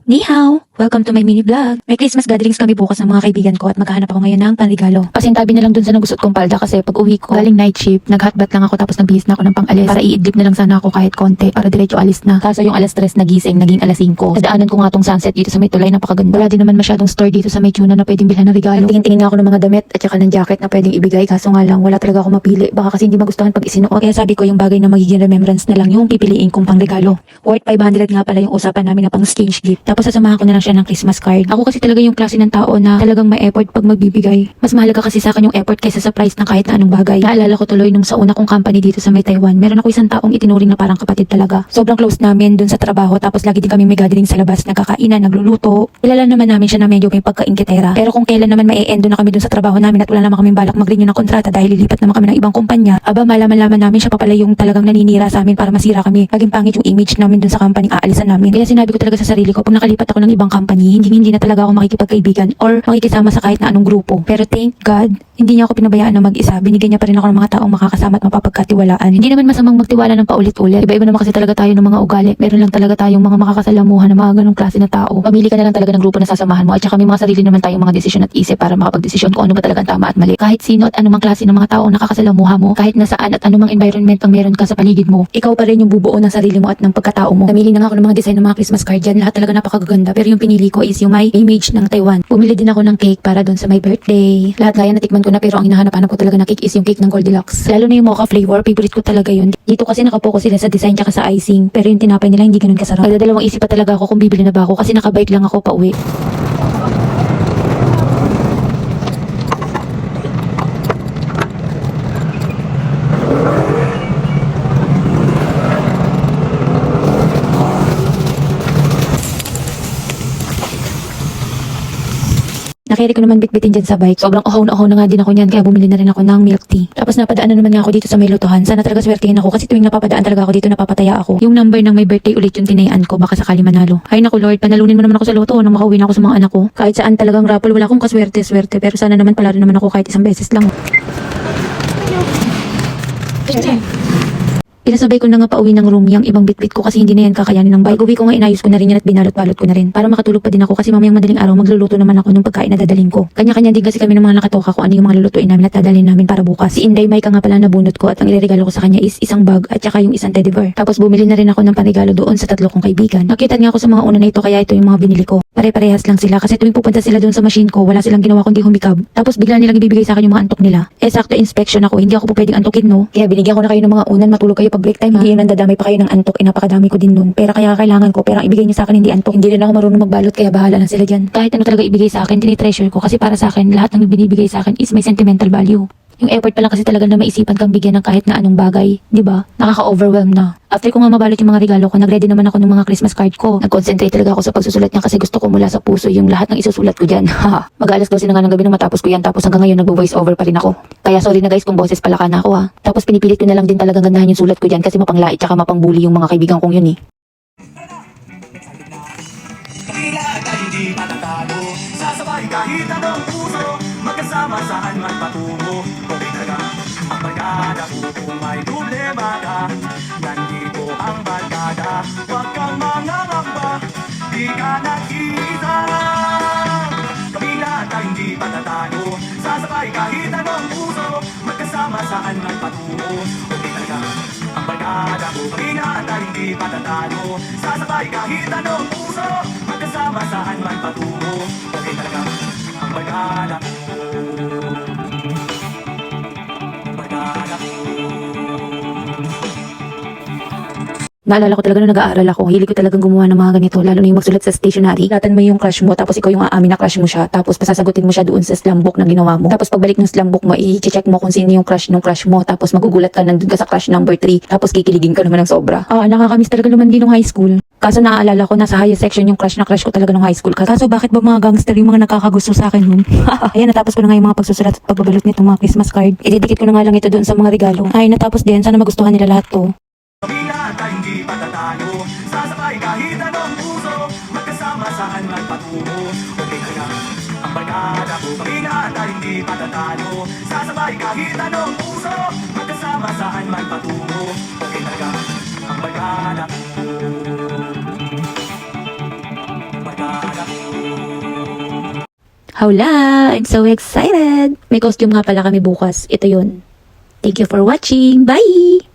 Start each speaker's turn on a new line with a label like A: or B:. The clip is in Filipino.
A: Ni hao! Welcome to my mini vlog. May Christmas gatherings kami bukas ng mga kaibigan ko at maghahanap ako ngayon ng panregalo.
B: Pasintabi na lang dun sa nagusot kong palda kasi pag uwi ko, galing night shift, nag-hotbath lang ako tapos nagbihis na ako ng pang-alis para iidlip na lang sana ako kahit konti para diretso alis na. Kaso yung alas 3 nagising, naging alas 5. Nadaanan ko nga tong sunset dito sa may tulay, napakaganda. Wala din naman masyadong store dito sa may tuna na pwedeng bilhan ng regalo.
A: Tingin-tingin nga ako ng mga damit at saka ng jacket na pwedeng ibigay kaso nga lang wala talaga ako mapili. Baka kasi hindi magustuhan pag isinuot. Kaya sabi ko yung bagay na magiging remembrance na lang yung pipiliin kong pangregalo. Worth 500 nga pala yung usapan namin na pang exchange gift. Tapos sasamahan ko na lang siya ng Christmas card. Ako kasi talaga yung klase ng tao na talagang may effort pag magbibigay. Mas mahalaga kasi sa akin yung effort kaysa sa price ng kahit na anong bagay. Naalala ko tuloy nung sa una kong company dito sa may Taiwan, meron ako isang taong itinuring na parang kapatid talaga. Sobrang close namin dun sa trabaho tapos lagi din kami may gathering sa labas, nagkakainan, nagluluto. Kilala naman namin siya na medyo may pagka-ingkitera. Pero kung kailan naman ma-e-endo na kami dun sa trabaho namin at wala naman kaming balak mag-renew ng kontrata dahil lilipat naman kami ng ibang kumpanya, aba malaman-laman namin siya pa pala yung talagang naninira sa amin para masira kami. Maging pangit yung image namin dun sa company aalisan namin. Kaya sinabi ko talaga sa sarili ko, pag nakalipat ako ng ibang company, hindi na talaga ako makikipagkaibigan or makikisama sa kahit na anong grupo. Pero thank God, hindi niya ako pinabayaan na mag-isa. Binigyan niya pa rin ako ng mga taong makakasama at mapapagkatiwalaan. Hindi naman masamang magtiwala ng paulit-ulit. Iba-iba naman kasi talaga tayo ng mga ugali. Meron lang talaga tayong mga makakasalamuhan ng mga ganong klase na tao. Mamili ka na lang talaga ng grupo na sasamahan mo at saka may mga sarili naman tayong mga desisyon at isip para makapag-desisyon kung ano ba talagang tama at mali. Kahit sino at anumang klase ng mga tao ang nakakasalamuha mo, kahit nasaan at anumang environment ang meron ka sa paligid mo, ikaw pa rin yung bubuo ng sarili mo at ng pagkatao mo. Namili na nga ako ng mga design ng mga Christmas card dyan. Lahat talaga napakaganda. Pero yung pinili ko is yung may image ng Taiwan. Bumili din ako ng cake para doon sa my birthday. Lahat gaya natikman ko na pero ang hinahanap-hanap ko talaga na cake is yung cake ng Goldilocks. Lalo na yung mocha flavor, favorite ko talaga yun. Dito kasi nakapokus sila sa design tsaka sa icing, pero yung tinapay nila hindi ganun kasarap. Nagdadalawang isip pa talaga ako kung bibili na ba ako kasi nakabike lang ako pa uwi. Nakiri ko naman bitbitin dyan sa bike. Sobrang ohaw na nga din ako niyan kaya bumili na rin ako ng milk tea. Tapos napadaan na naman nga ako dito sa may lotohan. Sana talaga swertihin ako kasi tuwing napapadaan talaga ako dito napapataya ako. Yung number ng may birthday ulit yung tinayaan ko baka sakali manalo. Ay naku Lord, panalunin mo naman ako sa loto nang makauwi na ako sa mga anak ko. Kahit saan talagang raffle wala akong kaswerte-swerte pero sana naman palaro naman ako kahit isang beses lang. Pinasabay ko na nga pauwi ng room yung ibang bitbit ko kasi hindi na yan kakayanin ng bike. Uwi ko nga inayos ko na rin yan at binalot-balot ko na rin. Para makatulog pa din ako kasi mamayang madaling araw magluluto naman ako ng pagkain na dadaling ko. Kanya-kanya din kasi kami ng mga nakatoka kung ano yung mga lulutuin namin at dadalhin namin para bukas. Si Inday May ka nga pala nabunot ko at ang ireregalo ko sa kanya is isang bag at saka yung isang teddy bear. Tapos bumili na rin ako ng panregalo doon sa tatlo kong kaibigan. Nakita nga ako sa mga una na ito kaya ito yung mga binili ko. Pare-parehas lang sila kasi tuwing pupunta sila doon sa machine ko wala silang ginawa kundi humikab. Tapos bigla nilang ibibigay sa akin yung mga antok nila. Eh sakto inspection ako, hindi ako po pwedeng antukin no. Kaya binigyan ko na kayo ng mga unan, matulog kayo pag break time. Dadamay pa kayo ng antok, napakadami ko din nun. Pero kaya kailangan ko, pero ang ibigay niyo sa akin hindi antok. Hindi rin ako marunong magbalot kaya bahala na sila dyan. Kahit ano talaga ibigay sa akin, tinitreasure ko kasi para sa akin, lahat ng binibigay sa akin is may sentimental value. Yung effort pa lang kasi talaga na maisipan kang bigyan ng kahit na anong bagay, di ba? Nakaka-overwhelm na. After ko nga mabalot yung mga regalo ko, nag-ready naman ako ng mga Christmas card ko. Nag-concentrate talaga ako sa pagsusulat niya kasi gusto ko mula sa puso yung lahat ng isusulat ko dyan. Mag-alas 12 na nga ng gabi nang matapos ko yan tapos hanggang ngayon nagbo-voice over pa rin ako. Kaya sorry na guys kung boses pala ka na ako ha. Tapos pinipilit ko na lang din talagang gandahan yung sulat ko dyan kasi mapanglait tsaka mapangbuli yung mga kaibigan kong yun eh.
C: Hindi matatalo, sasabay kahit anong puso, magkasama saan man patungo. Okay talaga ang barkada ko kung may problema ka. Nandito ang barkada, huwag kang mangangamba, di ka nag-iisa. Kami lahat ay hindi matatalo, sasabay kahit anong puso, magkasama saan man patungo. Okay talaga ang barkada ko, kami lahat ay hindi matatalo, sasabay kahit anong puso, magkasama saan man patungo. Okay talaga ang barkada ko. Barkada ko.
A: Naalala ko talaga nung nag-aaral ako, hilig ko talagang gumawa ng mga ganito, lalo na yung magsulat sa stationery. Latan mo yung crush mo, tapos ikaw yung aamin na crush mo siya, tapos pasasagutin mo siya doon sa slam book na ginawa mo. Tapos pagbalik ng slam book mo, i-check mo kung sino yung crush ng crush mo, tapos magugulat ka nandun ka sa crush number 3, tapos kikiligin ka naman ng sobra. Nakakamiss talaga lumandi nung high school. Kaso naaalala ko, nasa highest section yung crush na crush ko talaga nung high school. Kaso bakit ba mga gangster yung mga nakakagusto sa akin nun? Ayan, natapos ko na nga yung mga pagsusulat at pagbabalot nitong mga Christmas card. Ididikit ko na nga lang ito doon sa mga regalo. Ay, natapos din. Sana magustuhan nila lahat to.
C: Kami lahat ay hindi matatalo, sasabay kahit anong puso, magkasama saan man patungo. Okay talaga ang barkada ko, kami lahat ay hindi matatalo, sasabay kahit anong puso, magkasama saan man patungo. Okay talaga ang barkada ko. Barkada
A: Hawla! I'm so excited! May costume nga pala kami bukas. Ito yun. Thank you for watching. Bye!